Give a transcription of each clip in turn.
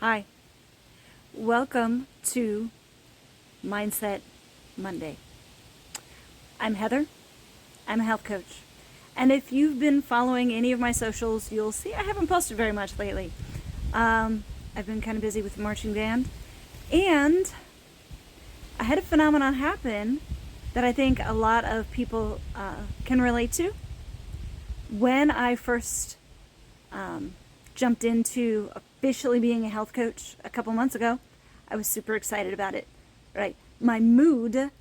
Hi, welcome to Mindset Monday. I'm Heather. I'm a health coach. And if you've been following any of my socials, you'll see I haven't posted very much lately. I've been kind of busy with the marching band. And I had a phenomenon happen that I think a lot of people can relate to. When I first jumped into officially being a health coach a couple months ago, I was super excited about it, right? My mood,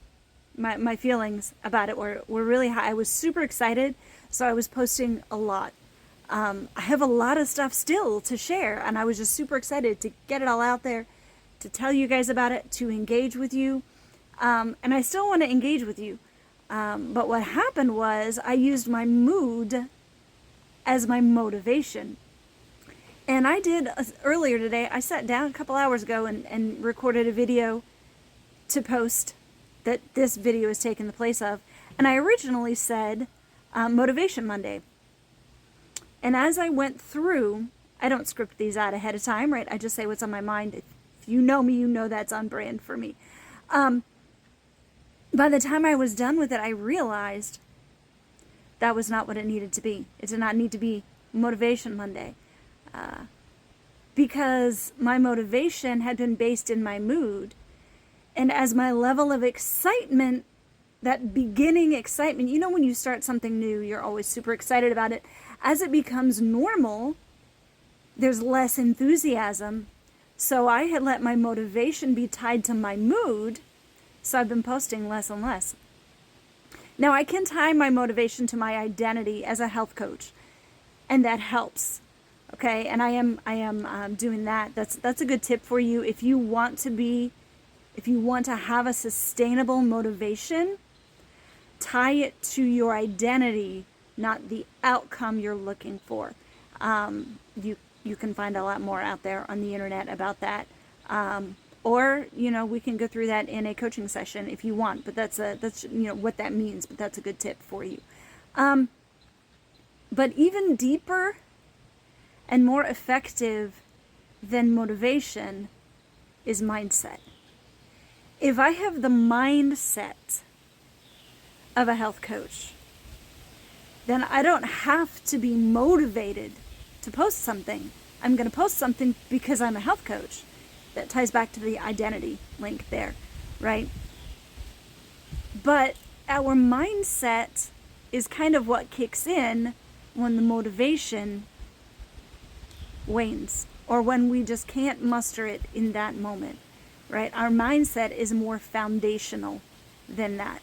my feelings about it were really high. I was super excited, so I was posting a lot. I have a lot of stuff still to share, and I was just super excited to get it all out there, to tell you guys about it, to engage with you. And I still want to engage with you. But what happened was I used my mood as my motivation. And I did earlier today, I sat down a couple hours ago and recorded a video to post that this video is taking the place of. And I originally said Motivation Monday. And as I went through, I don't script these out ahead of time, right? I just say what's on my mind. If you know me, you know that's on brand for me. By the time I was done with it, I realized that was not what it needed to be. It did not need to be Motivation Monday. Because my motivation had been based in my mood. And as my level of excitement, that beginning excitement, you know, when you start something new, you're always super excited about it. As it becomes normal, there's less enthusiasm. So I had let my motivation be tied to my mood. So I've been posting less and less. Now I can tie my motivation to my identity as a health coach, and that helps. Okay, and I am doing that. That's a good tip for you if you want to have a sustainable motivation. Tie it to your identity, not the outcome you're looking for. You can find a lot more out there on the internet about that. Or, you know, we can go through that in a coaching session if you want, but that's you know what that means, but that's a good tip for you. But even deeper and more effective than motivation is mindset. If I have the mindset of a health coach, then I don't have to be motivated to post something. I'm going to post something because I'm a health coach. That ties back to the identity link there, right? But our mindset is kind of what kicks in when the motivation wanes, or when we just can't muster it in that moment, right? Our mindset is more foundational than that.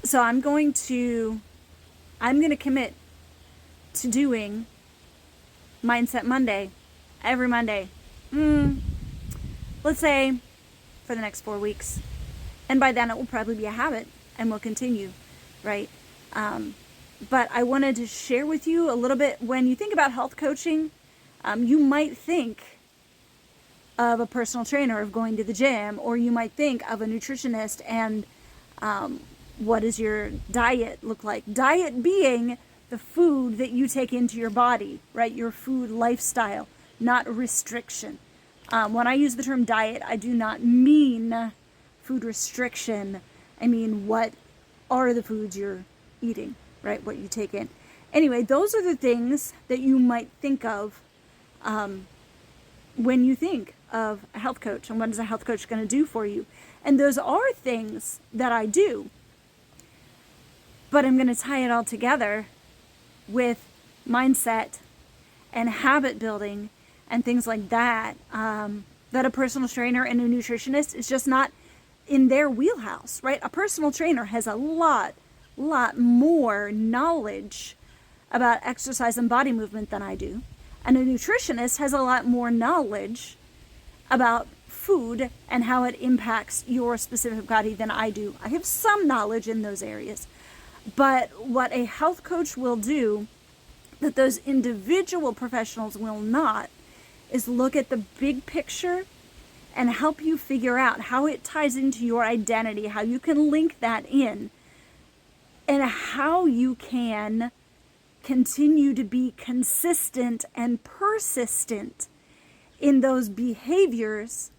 So I'm going to commit to doing Mindset Monday every Monday. Let's say for the next 4 weeks. And by then it will probably be a habit and will continue, right? But I wanted to share with you a little bit. When you think about health coaching, you might think of a personal trainer, of going to the gym, or you might think of a nutritionist and what does your diet look like? Diet being the food that you take into your body, right? Your food lifestyle, not restriction. When I use the term diet, I do not mean food restriction. I mean, what are the foods you're eating, right? What you take in. Anyway, those are the things that you might think of when you think of a health coach, and what is a health coach going to do for you? And those are things that I do. But I'm going to tie it all together with mindset and habit building and things like that, that a personal trainer and a nutritionist is just not in their wheelhouse, right? A personal trainer has a lot more knowledge about exercise and body movement than I do. And a nutritionist has a lot more knowledge about food and how it impacts your specific body than I do. I have some knowledge in those areas. But what a health coach will do that those individual professionals will not is look at the big picture and help you figure out how it ties into your identity, how you can link that in, and how you can continue to be consistent and persistent in those behaviors,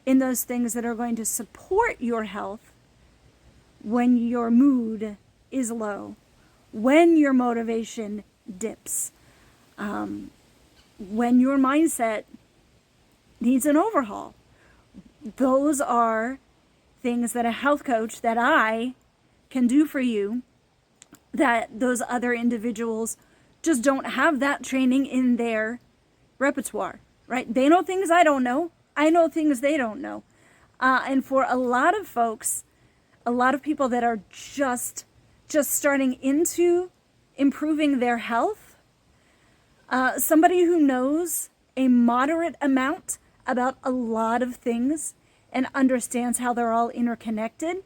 in those things that are going to support your health when your mood is low, when your motivation dips, when your mindset needs an overhaul. Those are things that a health coach, that I can do for you, that those other individuals just don't have that training in their repertoire, right? They know things I don't know. I know things they don't know. And for a lot of folks, a lot of people that are just starting into improving their health, somebody who knows a moderate amount about a lot of things and understands how they're all interconnected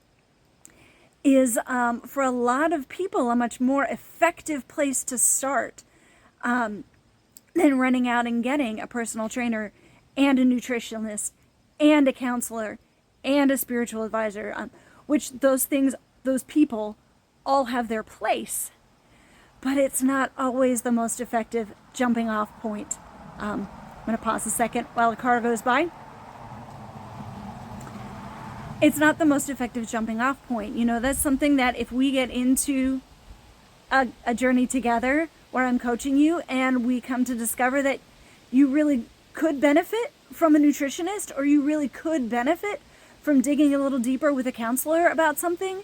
is, for a lot of people, a much more effective place to start than running out and getting a personal trainer and a nutritionist and a counselor and a spiritual advisor, which those people all have their place. But it's not always the most effective jumping off point. I'm going to pause a second while the car goes by. It's not the most effective jumping off point. That's something that if we get into a journey together where I'm coaching you and we come to discover that you really could benefit from a nutritionist, or you really could benefit from digging a little deeper with a counselor about something,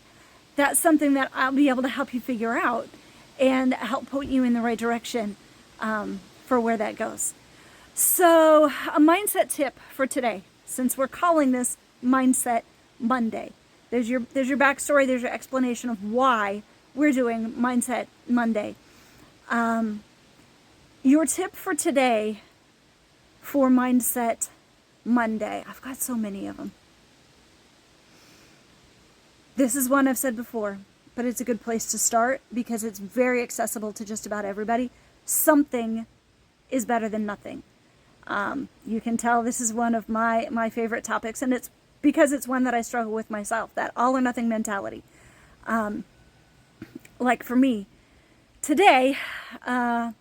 that's something that I'll be able to help you figure out and help point you in the right direction for where that goes. So, a mindset tip for today, since we're calling this Mindset Monday. There's your backstory, there's your explanation of why we're doing Mindset Monday. Your tip for today for Mindset Monday. I've got so many of them. This is one I've said before, but it's a good place to start because it's very accessible to just about everybody. Something is better than nothing. You can tell this is one of my favorite topics, and it's because it's one that I struggle with myself, that all or nothing mentality. Like for me, today, I'm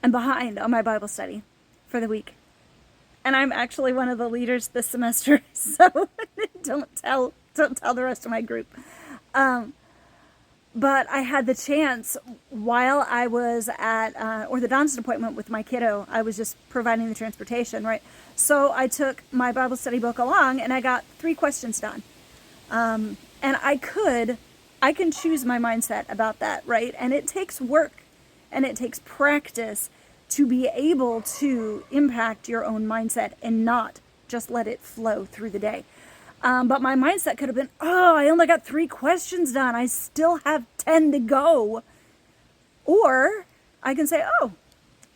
behind on my Bible study for the week. And I'm actually one of the leaders this semester, so don't tell the rest of my group. But I had the chance while I was at orthodontist appointment with my kiddo. I was just providing the transportation, right? So I took my Bible study book along and I got 3 questions done. And I can choose my mindset about that, right? And it takes work and it takes practice to be able to impact your own mindset and not just let it flow through the day. But my mindset could have been, I only got 3 questions done. I still have 10 to go. Or I can say,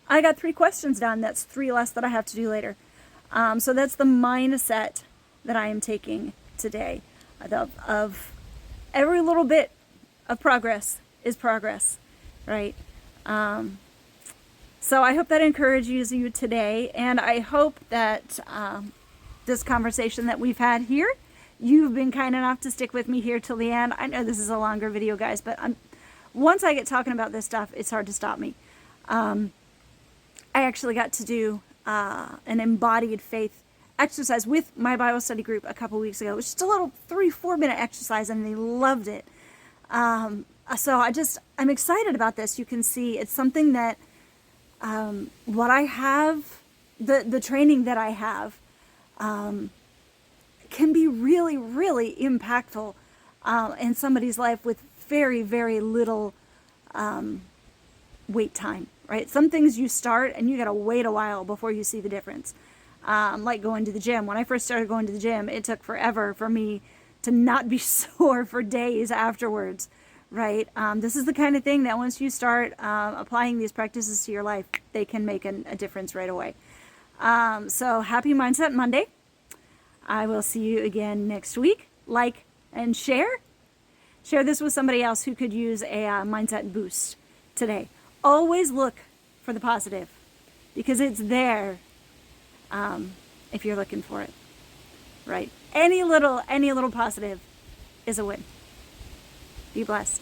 I got 3 questions done. That's 3 less that I have to do later. So that's the mindset that I am taking today. Of every little bit of progress is progress, right? So I hope that encourages you today. And I hope that this conversation that we've had here, you've been kind enough to stick with me here till the end. I know this is a longer video, guys, but once I get talking about this stuff, it's hard to stop me. I actually got to do an embodied faith exercise with my Bible study group a couple weeks ago. It was just a little 3-4 minute exercise and they loved it. So I'm excited about this. You can see it's something that what I have, the training that I have, can be really, really impactful in somebody's life with very, very little wait time, right? Some things you start and you got to wait a while before you see the difference. Like going to the gym. When I first started going to the gym, it took forever for me to not be sore for days afterwards, right? This is the kind of thing that once you start applying these practices to your life, they can make a difference right away. So happy Mindset Monday. I will see you again next week. Like and share. Share this with somebody else who could use a mindset boost today. Always look for the positive because it's there if you're looking for it, right? Any little positive is a win. Be blessed.